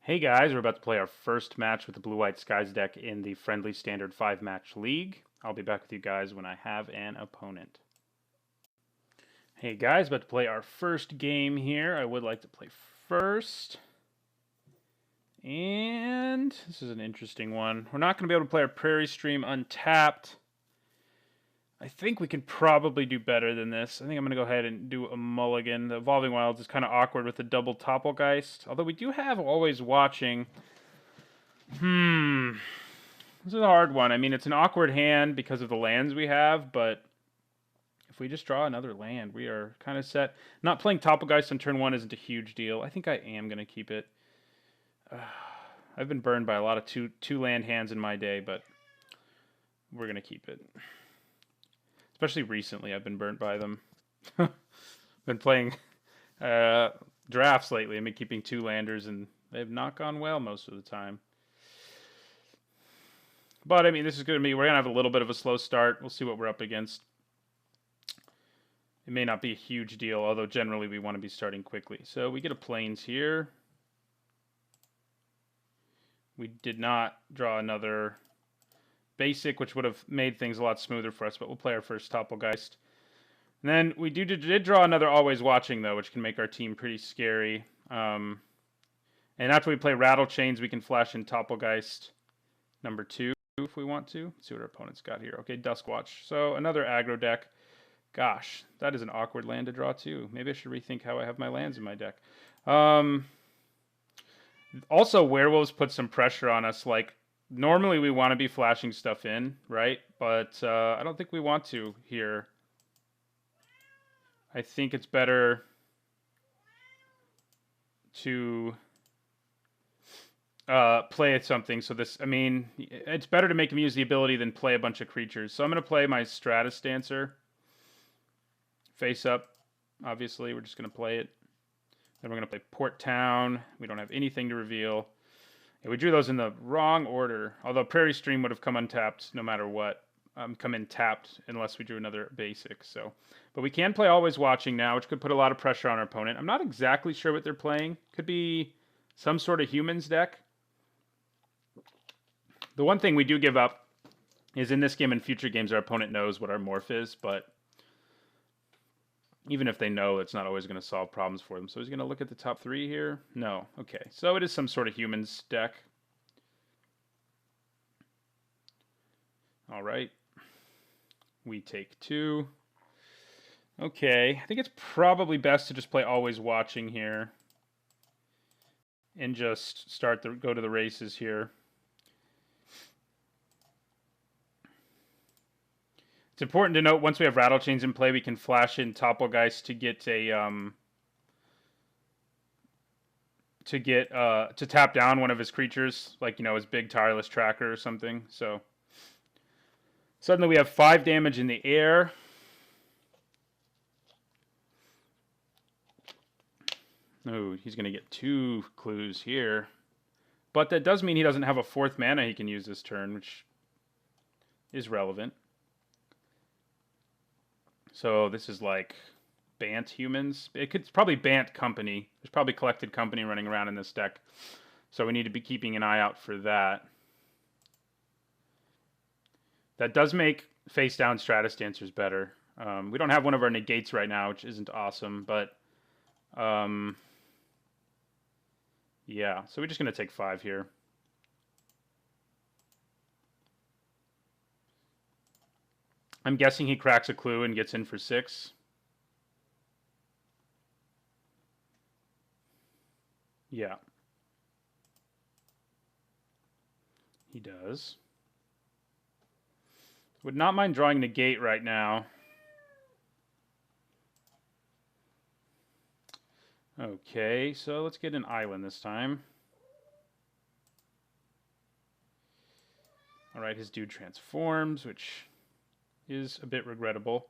Hey guys, we're about to play our first match with the Blue-White Skies deck in the Friendly Standard 5-match league. I'll be back with you guys when I have an opponent. Hey guys, about to play our first game here. I would like to play first. And this is an interesting one. We're not going to be able to play our Prairie Stream untapped. I think we can probably do better than this. I think I'm going to go ahead and do a mulligan. The Evolving Wilds is kind of awkward with the double Topplegeist. Although we do have Always Watching. This is a hard one. I mean, it's an awkward hand because of the lands we have, but if we just draw another land, we are kind of set. Not playing Topplegeist on turn one isn't a huge deal. I think I am going to keep it. I've been burned by a lot of two land hands in my day, but we're going to keep it. Especially recently, I've been burnt by them. Been playing drafts lately. I've been keeping two landers, and they've not gone well most of the time. But, I mean, this is going to be... We're going to have a little bit of a slow start. We'll see what we're up against. It may not be a huge deal, although generally we want to be starting quickly. So we get a Plains here. We did not draw another basic, which would have made things a lot smoother for us, but we'll play our first Topplegeist. And then we did draw another Always Watching, though, which can make our team pretty scary. And after we play Rattle Chains, we can flash in Topplegeist number 2 if we want to. Let's see what our opponent's got here. Okay, Duskwatch. So another aggro deck. Gosh, that is an awkward land to draw, too. Maybe I should rethink how I have my lands in my deck. Also, Werewolves put some pressure on us. Like, normally we want to be flashing stuff in, right? But I don't think we want to here. I think it's better to play at something. So this, I mean, it's better to make him use the ability than play a bunch of creatures. So I'm going to play my Stratus Dancer. Face up, obviously. We're just going to play it. Then we're going to play Port Town. We don't have anything to reveal. Yeah, we drew those in the wrong order. Although Prairie Stream would have come untapped no matter what. Come in tapped unless we drew another basic. So, but we can play Always Watching now, which could put a lot of pressure on our opponent. I'm not exactly sure what they're playing. Could be some sort of humans deck. The one thing we do give up is in this game and future games, our opponent knows what our morph is, but even if they know, it's not always going to solve problems for them. So he's going to look at the top 3 here? No. Okay. So it is some sort of humans deck. All right. We take 2. Okay. I think it's probably best to just play Always Watching here. And just go to the races here. It's important to note once we have Rattle Chains in play, we can flash in Topplegeist to get a to tap down one of his creatures, like, you know, his big tireless tracker or something. So suddenly we have 5 damage in the air. Oh, he's going to get 2 clues here. But that does mean he doesn't have a 4th mana he can use this turn, which is relevant. So this is like Bant humans. It's probably Bant Company. There's probably Collected Company running around in this deck. So we need to be keeping an eye out for that. That does make face down Stratus Dancers better. We don't have one of our negates right now, which isn't awesome, but yeah. So we're just going to take 5 here. I'm guessing he cracks a clue and gets in for 6. Yeah. He does. Would not mind drawing negate right now. Okay, so let's get an island this time. All right, his dude transforms, which is a bit regrettable.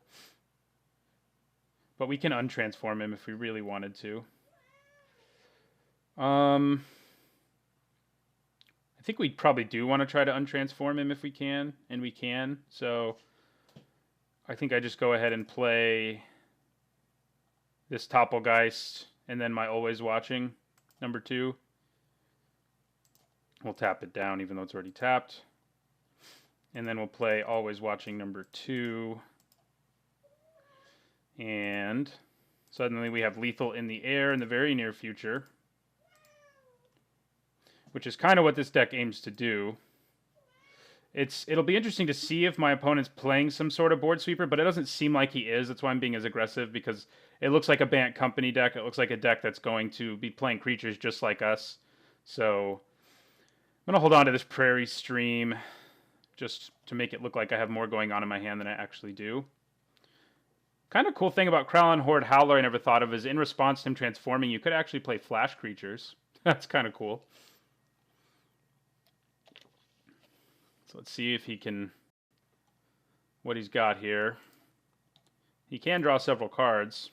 But we can untransform him if we really wanted to. I think we probably do want to try to untransform him if we can, and we can. So I think I just go ahead and play this Topplegeist and then my Always Watching number 2. We'll tap it down even though it's already tapped. And then we'll play Always Watching number 2. And suddenly we have lethal in the air in the very near future, which is kind of what this deck aims to do. It'll be interesting to see if my opponent's playing some sort of board sweeper, but it doesn't seem like he is. That's why I'm being as aggressive, because it looks like a Bant Company deck. It looks like a deck that's going to be playing creatures just like us. So I'm going to hold on to this Prairie Stream just to make it look like I have more going on in my hand than I actually do. Kind of cool thing about Kralin Horde Howler I never thought of is in response to him transforming, you could actually play flash creatures. That's kind of cool. So let's see if he can, what he's got here. He can draw several cards.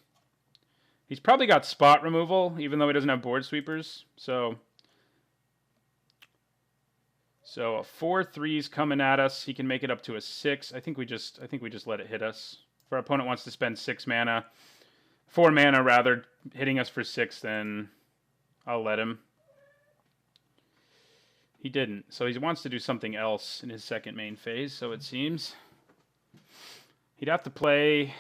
He's probably got spot removal, even though he doesn't have board sweepers. So 4/3's coming at us. He can make it up to a 6. I think we just let it hit us. If our opponent wants to spend 4 mana rather, hitting us for 6, then I'll let him. He didn't, so he wants to do something else in his second main phase, so it seems. He'd have to play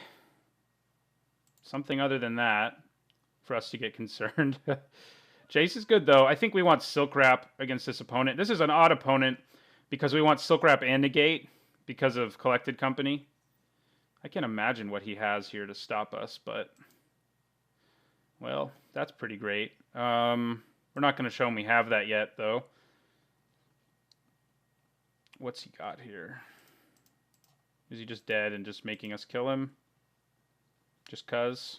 something other than that for us to get concerned. Jace is good, though. I think we want Silk Wrap against this opponent. This is an odd opponent because we want Silk Wrap and Negate because of Collected Company. I can't imagine what he has here to stop us, but, well, that's pretty great. We're not going to show him we have that yet, though. What's he got here? Is he just dead and just making us kill him? Just 'cause?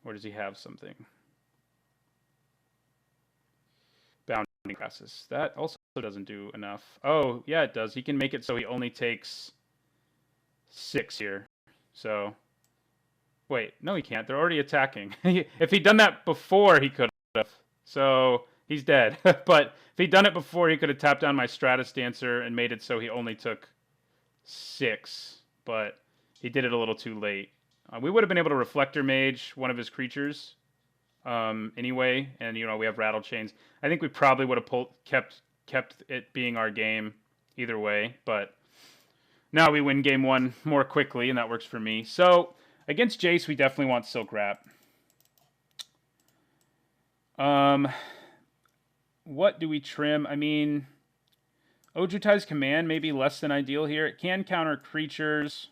Or does he have something? Bounding Grasses. That also doesn't do enough. Oh, yeah, it does. He can make it so he only takes 6 here. So, wait, no, he can't. They're already attacking. If he'd done that before, he could have. So he's dead. But if he'd done it before, he could have tapped down my Stratus Dancer and made it so he only took 6. But he did it a little too late. We would have been able to Reflector Mage one of his creatures anyway. And, we have Rattle Chains. I think we probably would have kept it being our game either way. But now we win game 1 more quickly, and that works for me. So against Jace, we definitely want Silk Wrap. What do we trim? I mean, Ojutai's Command may be less than ideal here. It can counter creatures,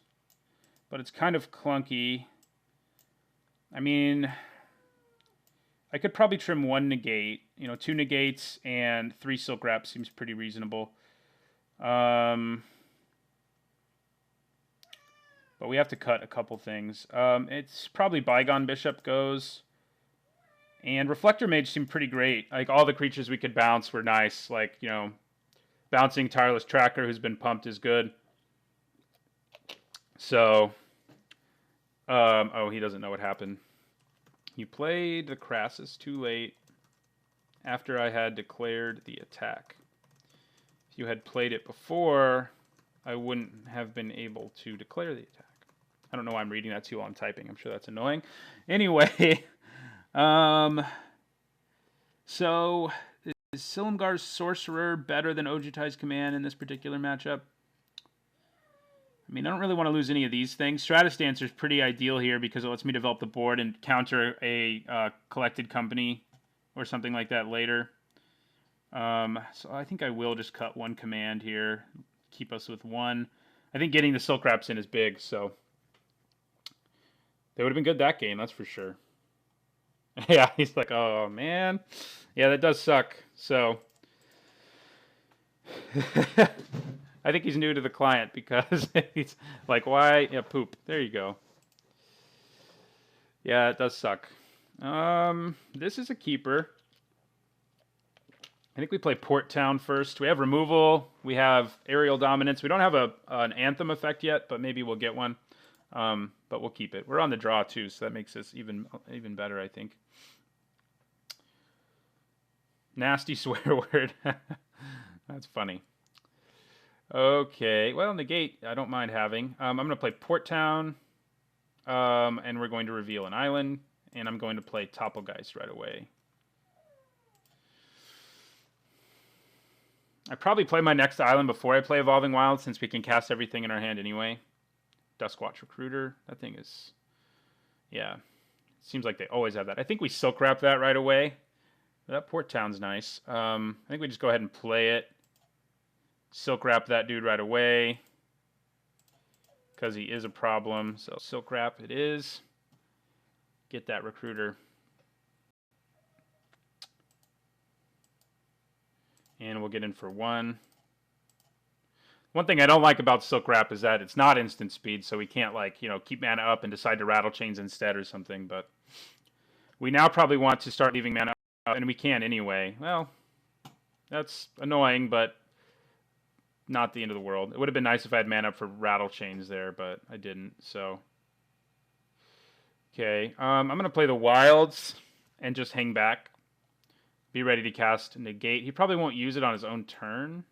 but it's kind of clunky. I mean, I could probably trim 1 Negate. 2 Negates and 3 Silk Wrap seems pretty reasonable. But we have to cut a couple things. It's probably Bygone Bishop goes. And Reflector Mage seemed pretty great. Like, all the creatures we could bounce were nice. Like, bouncing Tireless Tracker, who's been pumped, is good. So, oh, he doesn't know what happened. You played the Crassus too late after I had declared the attack. If you had played it before, I wouldn't have been able to declare the attack. I don't know why I'm reading that too while I'm typing. I'm sure that's annoying. Anyway, so is Silumgar's Sorcerer better than Ojutai's Command in this particular matchup? I mean, I don't really want to lose any of these things. Stratus Dancer is pretty ideal here because it lets me develop the board and counter a Collected Company or something like that later. So I think I will just cut 1 command here, keep us with 1. I think getting the Silk Wraps in is big, so they would have been good that game, that's for sure. Yeah, he's like, oh, man. Yeah, that does suck. So I think he's new to the client because he's like, why? Yeah, poop. There you go. Yeah, it does suck. This is a keeper. I think we play Port Town first. We have removal. We have aerial dominance. We don't have an Anthem effect yet, but maybe we'll get one. But we'll keep it. We're on the draw too, so that makes this even better, I think. Nasty swear word. That's funny. Okay, well, Negate, I don't mind having. I'm going to play Port Town, and we're going to reveal an island, and I'm going to play Topplegeist right away. I probably play my next island before I play Evolving Wilds, since we can cast everything in our hand anyway. Duskwatch Recruiter. That thing is... Yeah. Seems like they always have that. I think we Silk Wrap that right away. That Port Town's nice. I think we just go ahead and play it. Silk Wrap that dude right away, because he is a problem. So Silk Wrap it is. Get that Recruiter. And we'll get in for 1. One thing I don't like about Silk Wrap is that it's not instant speed, so we can't, like, you know, keep mana up and decide to Rattle Chains instead or something. But we now probably want to start leaving mana up, and we can anyway. Well, that's annoying, but not the end of the world. It would have been nice if I had mana up for Rattle Chains there, but I didn't, so... Okay, I'm going to play the Wilds and just hang back. Be ready to cast Negate. He probably won't use it on his own turn.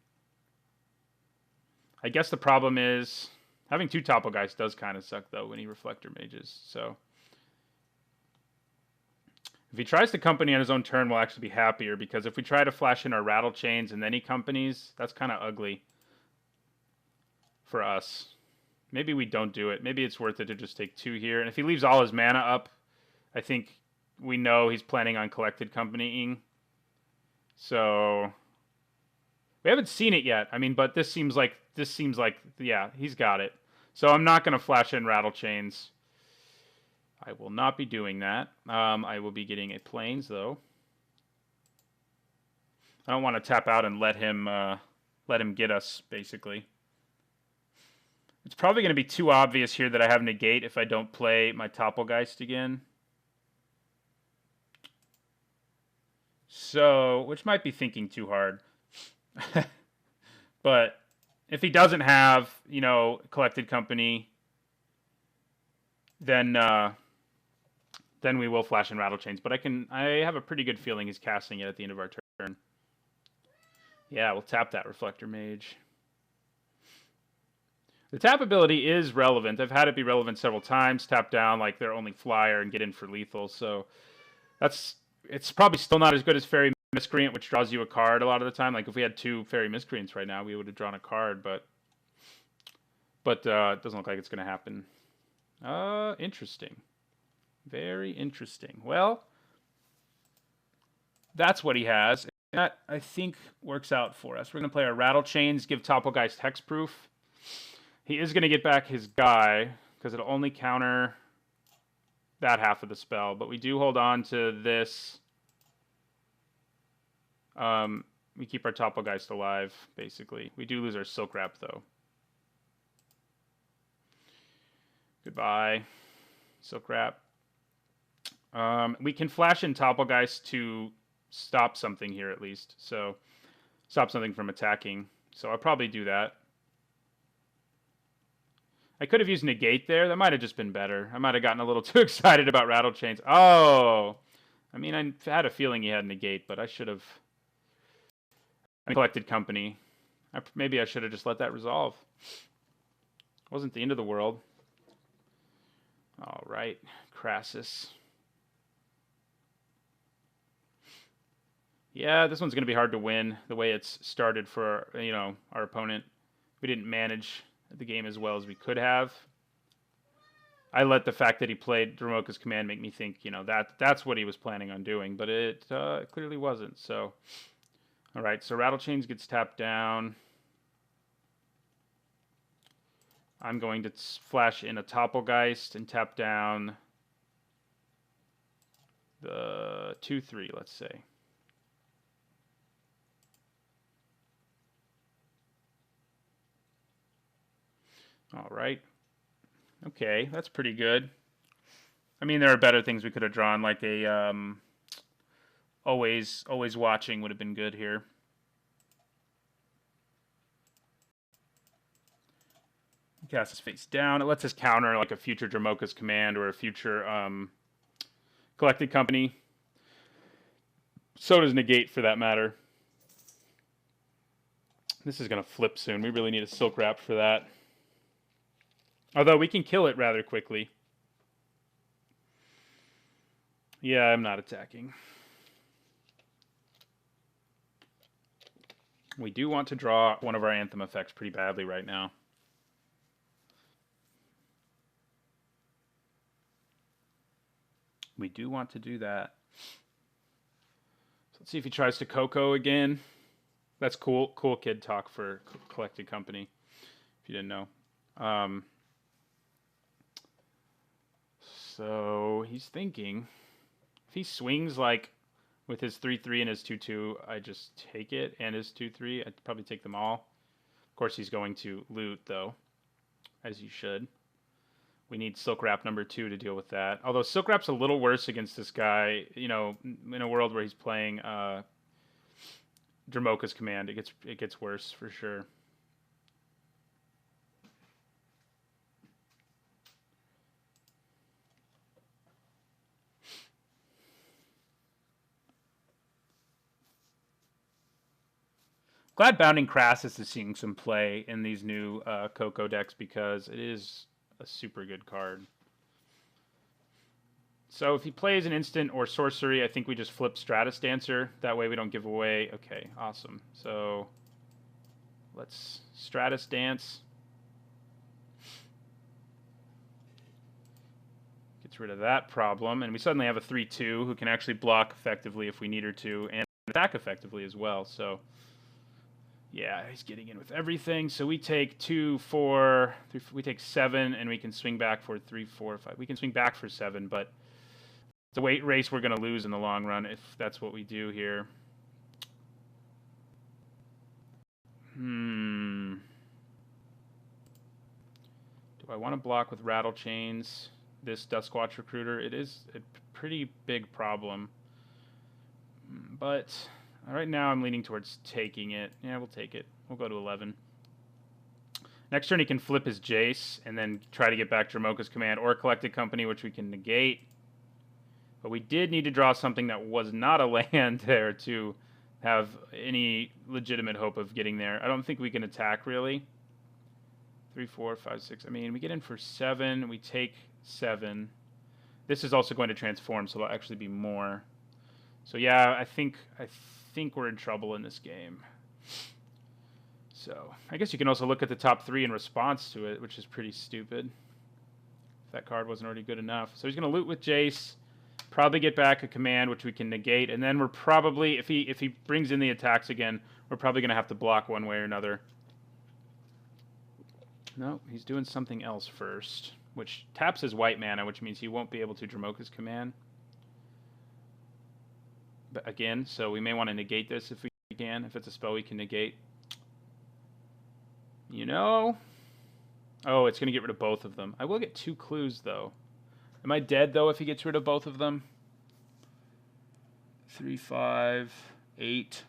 I guess the problem is having 2 Topplgeist does kind of suck, though, when he Reflector Mages. So if he tries to Company on his own turn, we'll actually be happier, because if we try to flash in our Rattle Chains and then he Companies, that's kind of ugly for us. Maybe we don't do it. Maybe it's worth it to just take 2 here. And if he leaves all his mana up, I think we know he's planning on Collected Companying. So we haven't seen it yet. I mean, but this seems like, yeah, he's got it. So I'm not going to flash in Rattle Chains. I will not be doing that. I will be getting a Plains, though. I don't want to tap out and let him get us, basically. It's probably going to be too obvious here that I have Negate if I don't play my Topplgeist again. So, which might be thinking too hard. But if he doesn't have, you know, Collected Company, then we will flash in Rattle Chains. But I have a pretty good feeling he's casting it at the end of our turn. Yeah, we'll tap that Reflector Mage. The tap ability is relevant. I've had it be relevant several times. Tap down like their only flyer and get in for lethal. So it's probably still not as good as Fairy Miscreant, which draws you a card a lot of the time. Like if we had 2 Fairy Miscreants right now, we would have drawn a card, but it doesn't look like it's going to happen. Interesting. Very interesting. Well, that's what he has. That, I think, works out for us. We're going to play our Rattle Chains, give Topplgeist Hexproof. He is going to get back his guy, because it'll only counter that half of the spell. But we do hold on to this. We keep our Topplgeist alive, basically. We do lose our Silk Wrap, though. Goodbye, Silk Wrap. We can flash in Topplgeist to stop something here, at least. So, stop something from attacking. So, I'll probably do that. I could have used Negate there. That might have just been better. I might have gotten a little too excited about Rattle Chains. Oh! I mean, I had a feeling he had Negate, but I should have Collected Company. Maybe I should have just let that resolve. Wasn't the end of the world. All right, Crassus. Yeah, this one's going to be hard to win the way it's started for, you know, our opponent. We didn't manage the game as well as we could have. I let the fact that he played Dromoka's Command make me think, you know, that's what he was planning on doing, but it clearly wasn't. So, all right, so Rattle Chains gets tapped down. I'm going to flash in a Topplgeist and tap down the 2/3, let's say. All right. Okay, that's pretty good. I mean, there are better things we could have drawn, like a always watching would have been good here. Cast his face down. It lets us counter like a future Dromoka's Command or a future Collected Company. So does Negate, for that matter. This is going to flip soon. We really need a Silk Wrap for that. Although we can kill it rather quickly. Yeah, I'm not attacking. We do want to draw one of our Anthem effects pretty badly right now. We do want to do that. So let's see if he tries to Coco again. That's cool kid talk for Collected Company, if you didn't know. So he's thinking, if he swings like with his 3/3 and his 2/2, I just take it, and his 2/3, I'd probably take them all. Of course, he's going to loot though, as you should. We need Silk Wrap number 2 to deal with that. Although Silk Wrap's a little worse against this guy, you know, in a world where he's playing Dramoka's Command, it gets worse for sure. Glad Bounding Crassus is seeing some play in these new Coco decks because it is a super good card. So if he plays an instant or sorcery, I think we just flip Stratus Dancer. That way we don't give away. Okay, awesome. So let's Stratus Dance. Gets rid of that problem. And we suddenly have a 3/2 who can actually block effectively if we need her to and attack effectively as well. So yeah, he's getting in with everything. So we take 2, 4, 3, we take 7, and we can swing back for 3, 4, 5. We can swing back for 7, but it's a weight race we're going to lose in the long run if that's what we do here. Do I want to block with Rattle Chains this Duskwatch Recruiter? It is a pretty big problem. But right now I'm leaning towards taking it. Yeah, we'll take it. We'll go to 11. Next turn he can flip his Jace and then try to get back Dramoka's Command or Collected Company, which we can negate. But we did need to draw something that was not a land there to have any legitimate hope of getting there. I don't think we can attack, really. 3, 4, 5, 6. I mean, we get in for 7. We take 7. This is also going to transform, so there'll actually be more. So yeah, I think we're in trouble in this game. So I guess you can also look at the top 3 in response to it, which is pretty stupid. If that card wasn't already good enough. So he's going to loot with Jace. Probably get back a command, which we can negate, and then we're probably, if he brings in the attacks again, we're probably going to have to block one way or another. No, he's doing something else first, which taps his white mana, which means he won't be able to Dramoka's Command. But again, so we may want to negate this if we can, if it's a spell we can negate. You know? Oh, it's going to get rid of both of them. I will get 2 clues, though. Am I dead, though, if he gets rid of both of them? 3, 5, 8.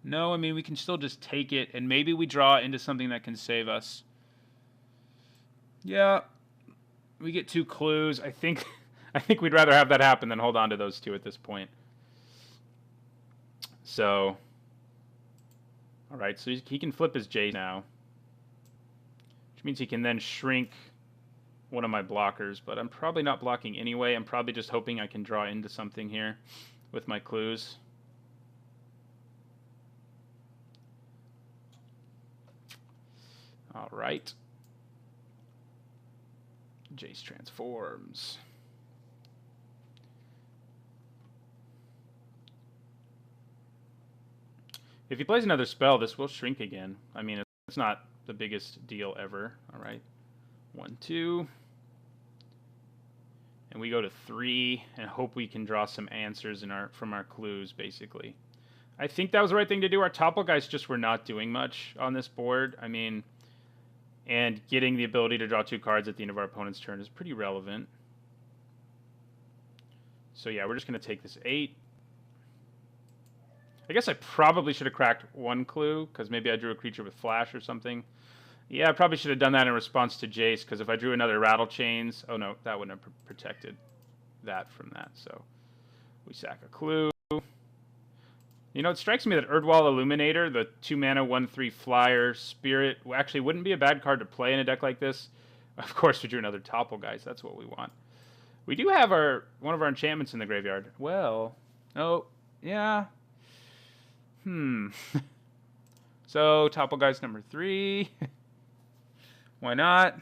No, I mean, we can still just take it, and maybe we draw into something that can save us. Yeah. We get 2 clues. I think we'd rather have that happen than hold on to those 2 at this point. So, all right, so he can flip his J now, which means he can then shrink one of my blockers, but I'm probably not blocking anyway. I'm probably just hoping I can draw into something here with my clues. All right. Jace transforms. If he plays another spell, this will shrink again. I mean, it's not the biggest deal ever. All right. 1, 2. And we go to 3 and hope we can draw some answers from our clues, basically. I think that was the right thing to do. Our topple guys just were not doing much on this board. I mean, and getting the ability to draw 2 cards at the end of our opponent's turn is pretty relevant. So yeah, we're just going to take this 8. I guess I probably should have cracked 1 clue, because maybe I drew a creature with flash or something. Yeah, I probably should have done that in response to Jace, because if I drew another Rattle Chains... Oh, no, that wouldn't have protected that from that. So we sack a clue. You know, it strikes me that Erdwall Illuminator, the 2-mana, 1/3 flyer, spirit, actually wouldn't be a bad card to play in a deck like this. Of course, we drew another topple, guys. That's what we want. We do have one of our enchantments in the graveyard. Well, oh, yeah. So, Topplegeist number 3. Why not?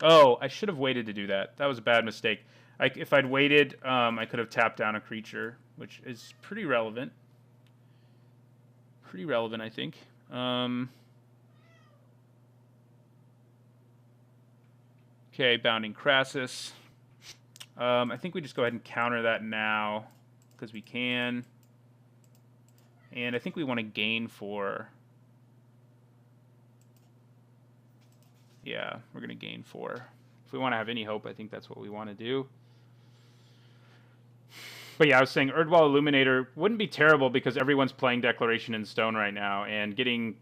Oh, I should have waited to do that. That was a bad mistake. If I'd waited, I could have tapped down a creature, which is pretty relevant. Pretty relevant, I think. Okay, Bounding Crassus. I think we just go ahead and counter that now, because we can. And I think we want to gain 4. Yeah, we're going to gain 4. If we want to have any hope, I think that's what we want to do. But yeah, I was saying Erdwall Illuminator wouldn't be terrible because everyone's playing Declaration in Stone right now, and getting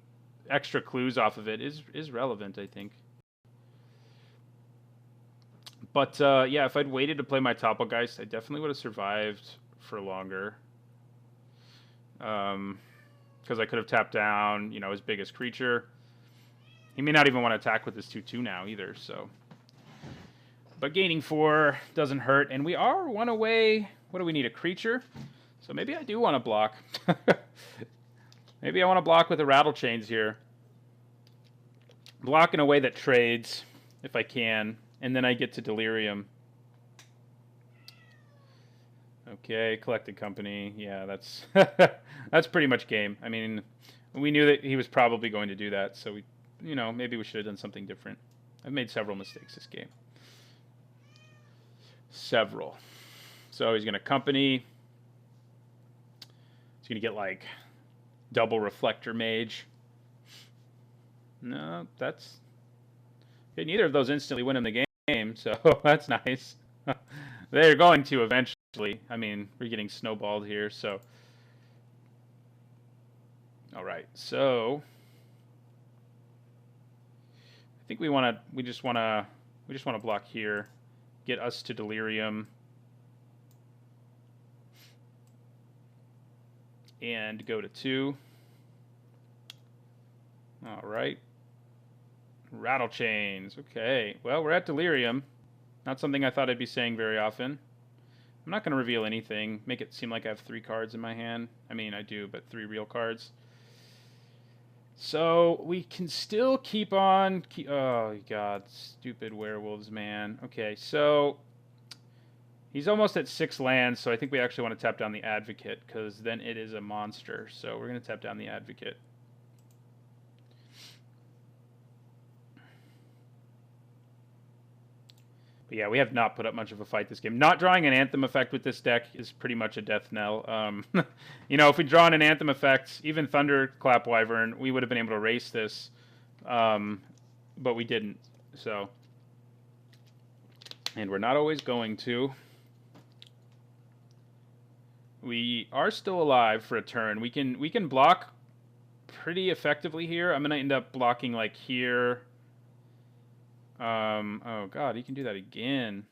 extra clues off of it is relevant, I think. But yeah, if I'd waited to play my Topplegeist, I definitely would have survived for longer. Because I could have tapped down, you know, his biggest creature. He may not even want to attack with his 2/2 now either, so. But gaining 4 doesn't hurt, and we are 1 away. What do we need, a creature? So maybe I do want to block. Maybe I want to block with the Rattle Chains here. Block in a way that trades, if I can, and then I get to Delirium. Okay, Collected Company. Yeah, that's that's pretty much game. I mean, we knew that he was probably going to do that, so we, you know, maybe we should have done something different. I've made several mistakes this game. Several. So he's going to Company. He's going to get like double Reflector Mage. No, that's... Okay, neither of those instantly win him the game, so that's nice. They're going to eventually. I mean, we're getting snowballed here, so... Alright, so... I think we just want to block here. Get us to Delirium. And go to 2. Alright. Rattle Chains. Okay. Well, we're at Delirium. Not something I thought I'd be saying very often. I'm not going to reveal anything. Make it seem like I have 3 cards in my hand. I mean, I do, but 3 real cards. So, we can still keep on... oh, God. Stupid werewolves, man. Okay, so... He's almost at 6 lands, so I think we actually want to tap down the Advocate, because then it is a monster. So, we're going to tap down the Advocate. But yeah, we have not put up much of a fight this game. Not drawing an Anthem effect with this deck is pretty much a death knell. You know, if we'd drawn an Anthem effect, even Thunderclap Wyvern, we would have been able to race this. But we didn't. So, and we're not always going to. We are still alive for a turn. We can block pretty effectively here. I'm going to end up blocking like here. Oh god, he can do that again.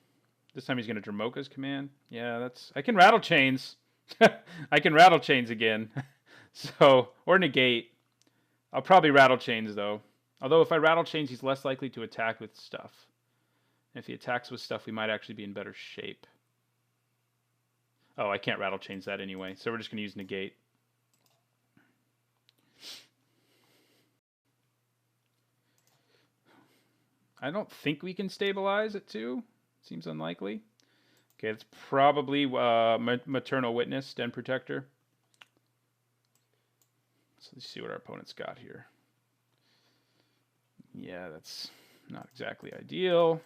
This time he's going to Dramoka's command. Yeah, that's... I can Rattle Chains. I can Rattle Chains again. So, or negate. I'll probably Rattle Chains, though. Although if I Rattle Chains, he's less likely to attack with stuff. And if he attacks with stuff, we might actually be in better shape. Oh, I can't Rattle Chains that anyway, so we're just going to use negate. I don't think we can stabilize at 2. Seems unlikely. Okay, it's probably Maternal Witness, Den Protector. So let's see what our opponent's got here. Yeah, that's not exactly ideal.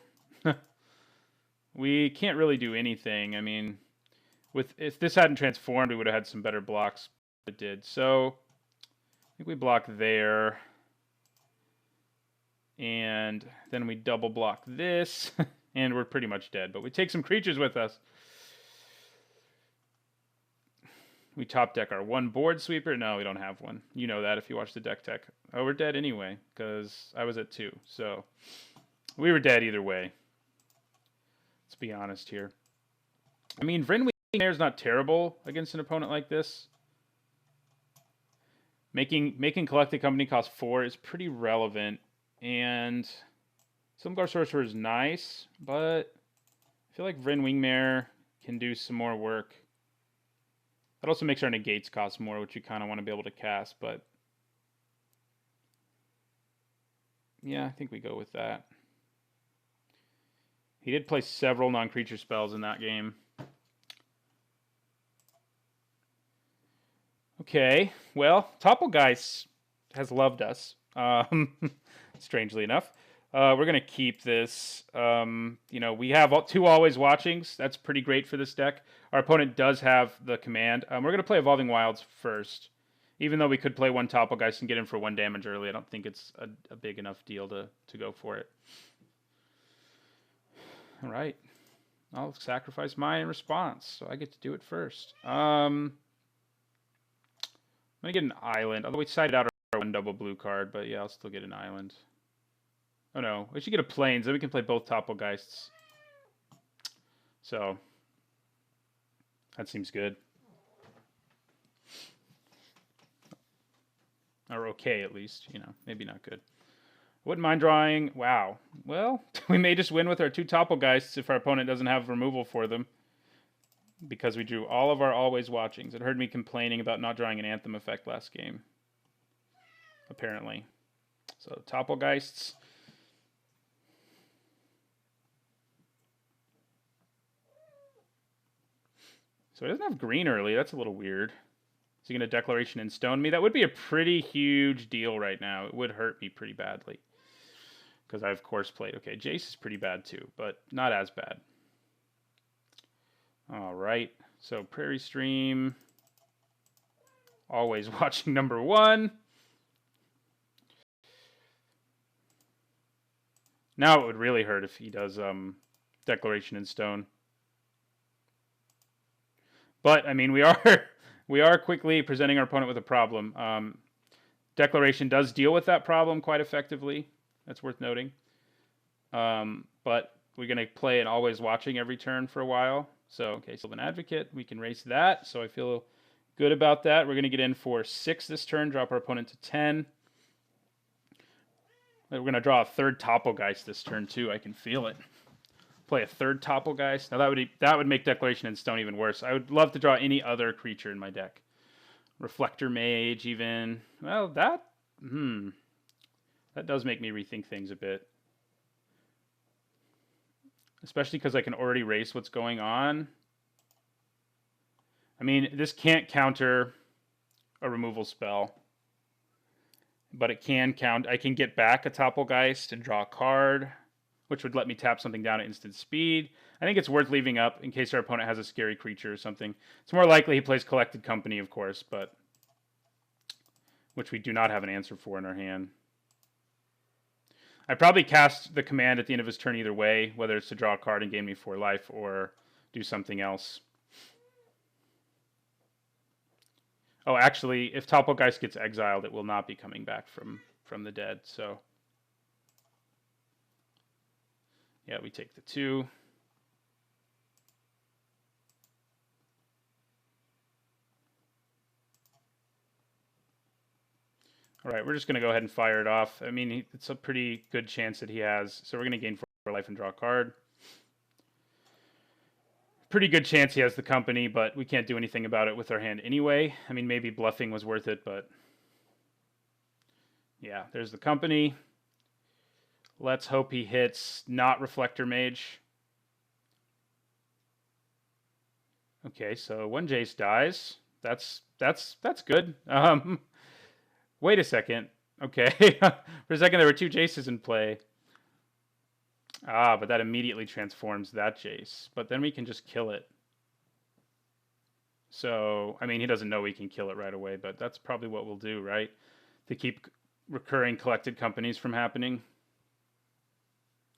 We can't really do anything. I mean, if this hadn't transformed, we would have had some better blocks. It did. So I think we block there. And then we double block this, and we're pretty much dead. But we take some creatures with us. We top deck our 1 board sweeper. No, we don't have one. You know that if you watch the deck tech. Oh, we're dead anyway, because I was at 2. So we were dead either way. Let's be honest here. I mean, Vryn Wingmare's not terrible against an opponent like this. Making Collected Company cost 4 is pretty relevant. And Silumgar Sorcerer is nice, but I feel like Vryn Wingmare can do some more work. That also makes our negates cost more, which you kind of want to be able to cast, but Yeah, I think we go with that. He did play several non-creature spells in that game. Okay, well, Topplegeist has loved us, strangely enough. We're going to keep this. We have 2 always watchings. That's pretty great for this deck. Our opponent does have the command. We're going to play Evolving Wilds first. Even though we could play 1 Topplegeist and get in for 1 damage early, I don't think it's a big enough deal to go for it. All right. I'll sacrifice mine in response, so I get to do it first. I'm going to get an island. Although we sided out our 1 double blue card, but yeah, I'll still get an island. Oh no, we should get a plains, then we can play both Topplegeists. So, that seems good. Or okay, at least. Maybe not good. Wouldn't mind drawing. Wow. Well, we may just win with our 2 Topplegeists if our opponent doesn't have removal for them. Because we drew all of our always watchings. It heard me complaining about not drawing an Anthem effect last game. Apparently. So, Topplegeists. So he doesn't have green early. That's a little weird. Is he going to Declaration in Stone me? That would be a pretty huge deal right now. It would hurt me pretty badly. Because I, of course, played. Okay, Jace is pretty bad too, but not as bad. All right. So Prairie Stream. Always watching number 1. Now it would really hurt if he does Declaration in Stone. But, I mean, we are quickly presenting our opponent with a problem. Declaration does deal with that problem quite effectively. That's worth noting. But we're going to play an Always Watching every turn for a while. So, okay, Sylvan Advocate. We can race that. So I feel good about that. We're going to get in for 6 this turn. Drop our opponent to 10. We're going to draw a 3rd Topplegeist this turn, too. I can feel it. Play a 3rd Topplegeist. Now that would make Declaration in Stone even worse. I would love to draw any other creature in my deck. Reflector Mage, even. Well, that does make me rethink things a bit. Especially because I can already race what's going on. I mean, this can't counter a removal spell. But it can count. I can get back a Topplegeist and draw a card, which would let me tap something down at instant speed. I think it's worth leaving up in case our opponent has a scary creature or something. It's more likely he plays Collected Company, of course, but which we do not have an answer for in our hand. I probably cast the command at the end of his turn either way, whether it's to draw a card and gain me 4 life or do something else. Oh, actually, if Topplegeist gets exiled, it will not be coming back from the dead, so... Yeah, we take the 2. All right, we're just going to go ahead and fire it off. I mean, it's a pretty good chance that he has. So we're going to gain 4 life and draw a card. Pretty good chance he has the company, but we can't do anything about it with our hand anyway. I mean, maybe bluffing was worth it, but... Yeah, there's the company. Let's hope he hits not Reflector Mage. Okay, so 1 Jace dies. That's good. Wait a second. Okay, for a second there were 2 Jaces in play. Ah, but that immediately transforms that Jace. But then we can just kill it. So, I mean, he doesn't know we can kill it right away, but that's probably what we'll do, right? To keep recurring Collected Companies from happening.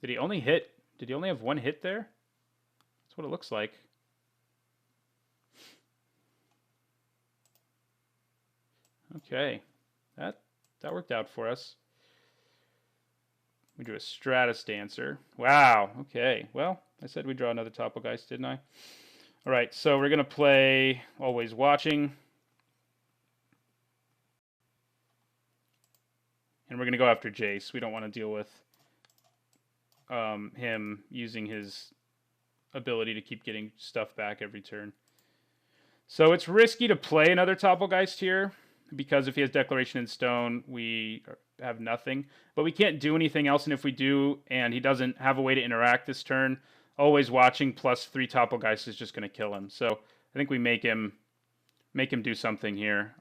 Did he only have 1 hit there? That's what it looks like. Okay. That worked out for us. We drew a Stratus Dancer. Wow. Okay. Well, I said we'd draw another Topplegeist, didn't I? All right. So we're going to play Always Watching. And we're going to go after Jace. We don't want to deal with him using his ability to keep getting stuff back every turn. So it's risky to play another Topplegeist here. because if he has Declaration in Stone, we have nothing. But we can't do anything else, and if we do, and he doesn't have a way to interact this turn, Always Watching plus 3 Topplgeist is just going to kill him. So I think we make him do something here.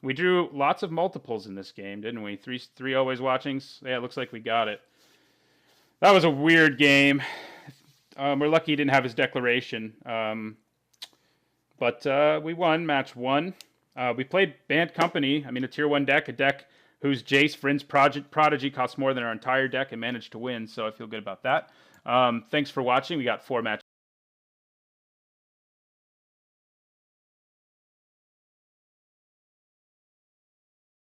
We drew lots of multiples in this game, didn't we? Three Always Watchings. Yeah, it looks like we got it. That was a weird game. We're lucky he didn't have his Declaration. But we won match 1. We played Bant Company. I mean, a tier 1 deck, a deck whose Jace Vryn's Prodigy costs more than our entire deck, and managed to win. So I feel good about that. Thanks for watching. We got 4 matches.